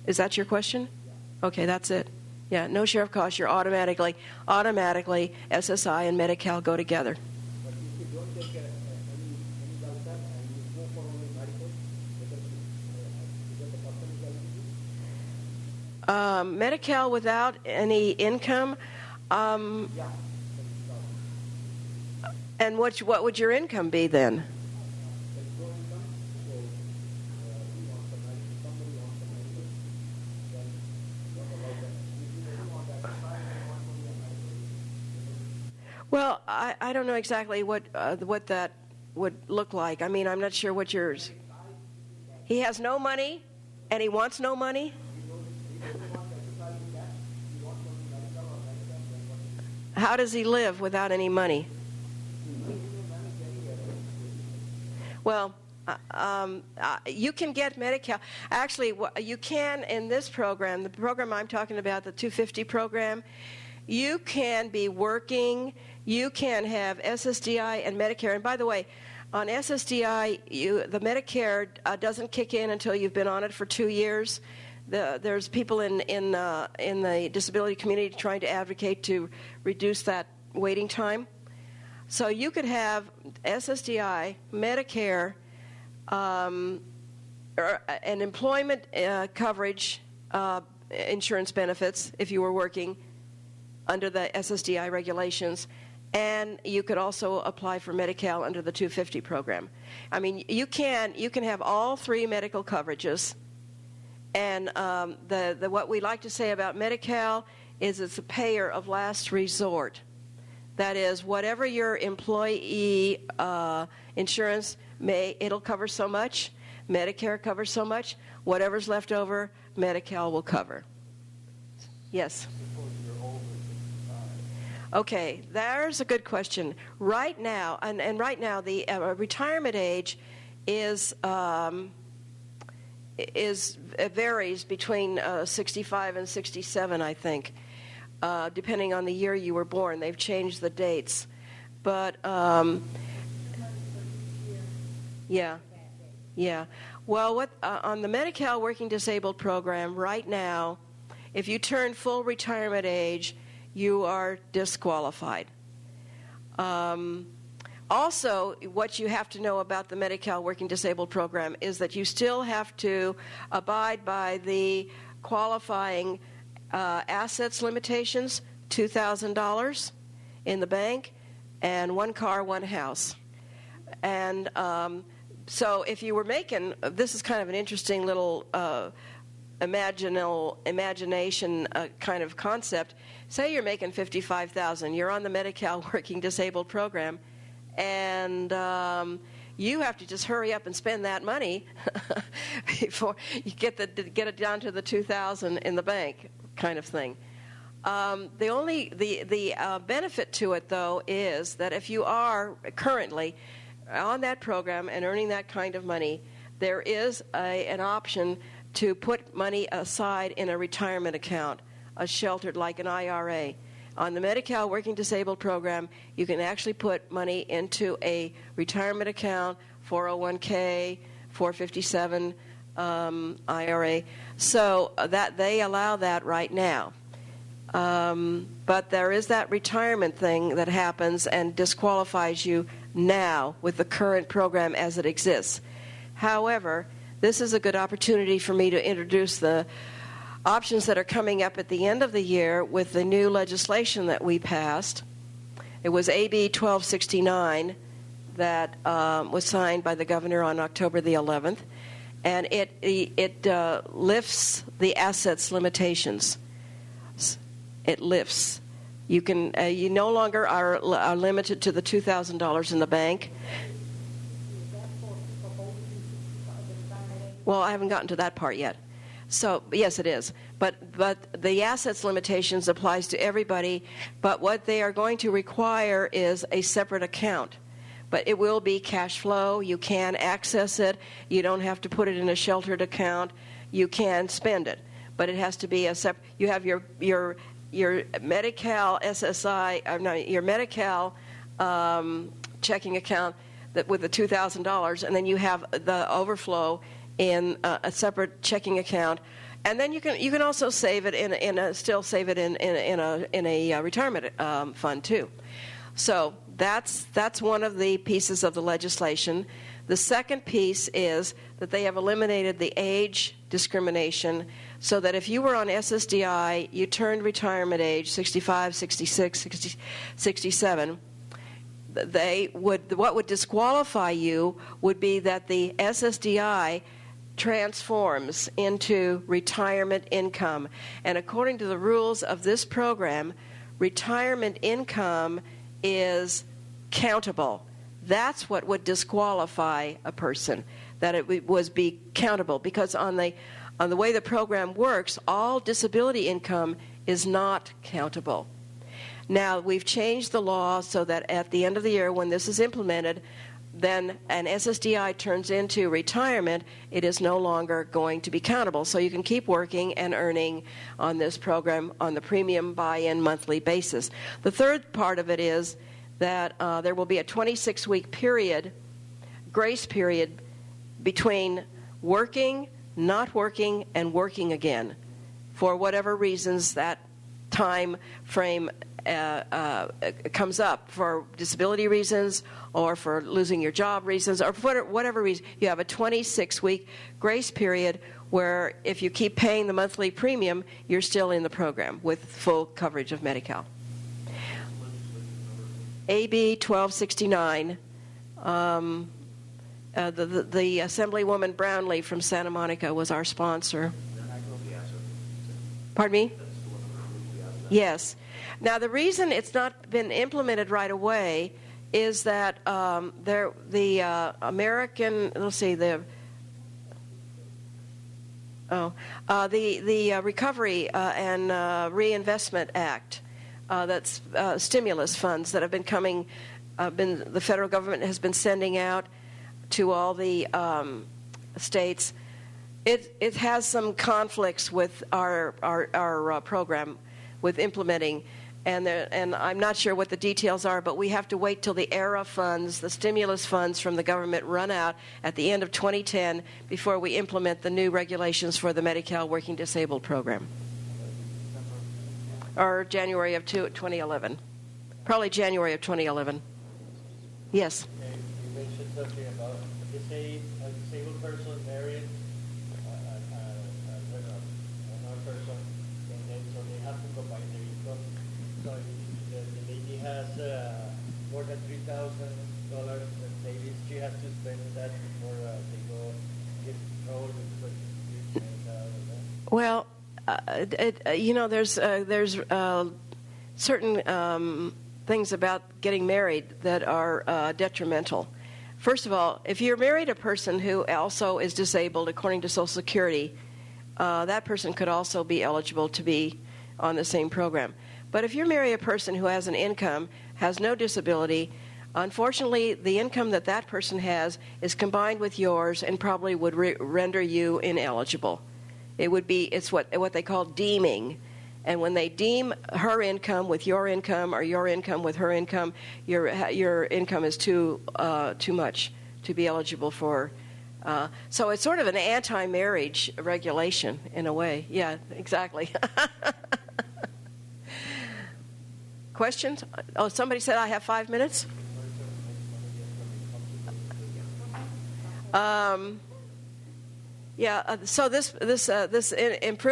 Is that your question? Okay, that's it. Yeah, no share of cost. You're automatically SSI and MediCal go together. But if you don't take any doctor and you go for only medical, because you get the person MediCal without any income. yeah. And what would your income be then? There's no income, so we want the medical, somebody wants the medical, then don't allow that. If you don't want that, you want only a medical. Well, I don't know exactly what that would look like. I mean, I'm not sure what yours. He has no money, and he wants no money. How does he live without any money? Well, you can get MediCal. Actually, you can in this program, the program I'm talking about, the 250 program, you can be working, you can have SSDI and Medicare. And by the way, on SSDI, the Medicare doesn't kick in until you've been on it for 2 years. There's people in the disability community trying to advocate to reduce that waiting time. So you could have SSDI, Medicare, and employment coverage insurance benefits if you were working under the SSDI regulations, and you could also apply for MediCal under the 250 program. I mean, you can have all three medical coverages, and what we like to say about MediCal is it's a payer of last resort. That is, whatever your employee insurance it'll cover so much. Medicare covers so much. Whatever's left over, MediCal will cover. Yes? Okay, there's a good question. Right now, and right now, the retirement age it varies between 65 and 67, I think. Depending on the year you were born. They've changed the dates. But, yeah. Well, on the MediCal Working Disabled program, right now, if you turn full retirement age, you are disqualified. Also, what you have to know about the MediCal Working Disabled program is that you still have to abide by the qualifying assets limitations, $2,000 in the bank, and 1 car, 1 house. And so if you were making, this is kind of an interesting little imagination kind of concept. Say you're making $55,000, you're on the MediCal Working Disabled program, and you have to just hurry up and spend that money before you get it down to the $2,000 in the bank, kind of thing. The benefit to it, though, is that if you are currently on that program and earning that kind of money, there is an option to put money aside in a retirement account, a sheltered like an IRA. On the MediCal Working Disabled program, you can actually put money into a retirement account, 401k, 457 IRA. So that they allow that right now. But there is that retirement thing that happens and disqualifies you now with the current program as it exists. However, this is a good opportunity for me to introduce the options that are coming up at the end of the year with the new legislation that we passed. It was AB 1269 that was signed by the governor on October the 11th, and it lifts the assets limitations. It lifts. You can you no longer are limited to the $2,000 in the bank. Well, I haven't gotten to that part yet. So, yes, it is. But the assets limitations applies to everybody, but what they are going to require is a separate account. But it will be cash flow. You can access it. You don't have to put it in a sheltered account. You can spend it. But it has to be a separate. You have your MediCal SSI, your MediCal checking account with the $2,000, and then you have the overflow in a separate checking account, And then you can also save it in a retirement fund too. So that's one of the pieces of the legislation. The second piece is that they have eliminated the age discrimination, so that if you were on SSDI, you turned retirement age 65, 66, 67. What would disqualify you would be that the SSDI transforms into retirement income. And according to the rules of this program, retirement income is countable. That's what would disqualify a person, that it was be countable, because on the way the program works, all disability income is not countable. Now, we've changed the law so that at the end of the year, when this is implemented, then an SSDI turns into retirement, it is no longer going to be countable. So you can keep working and earning on this program on the premium buy-in monthly basis. The third part of it is that there will be a 26-week period, grace period, between working, not working, and working again, for whatever reasons that time frame comes up, for disability reasons or for losing your job reasons or for whatever reason. You have a 26-week grace period where if you keep paying the monthly premium, you're still in the program with full coverage of MediCal. AB 1269, the Assemblywoman Brownlee from Santa Monica was our sponsor. Pardon me? Yes. Now, the reason it's not been implemented right away is that the American, let's see, the Recovery and Reinvestment Act, that's stimulus funds that have been coming, the federal government has been sending out to all the states. It has some conflicts with our program with implementing, and I'm not sure what the details are, but we have to wait till the ERA funds, the stimulus funds from the government, run out at the end of 2010 before we implement the new regulations for the MediCal Working Disabled program. Or January of 2011. Probably January of 2011. Yes? Okay, you mentioned something about a disabled person married another person, and then so they have to combine their income. So if the lady has more than $3,000 in savings, she has to spend that before they go get trouble with well, there's certain things about getting married that are detrimental. First of all, if you're married a person who also is disabled according to Social Security, that person could also be eligible to be on the same program. But if you marry a person who has an income, has no disability, unfortunately, the income that that person has is combined with yours and probably would render you ineligible. It's what they call deeming. And when they deem her income with your income or your income with her income, your income is too much to be eligible for. So it's sort of an anti-marriage regulation in a way. Yeah, exactly. Questions? Oh, somebody said I have 5 minutes? So this improvement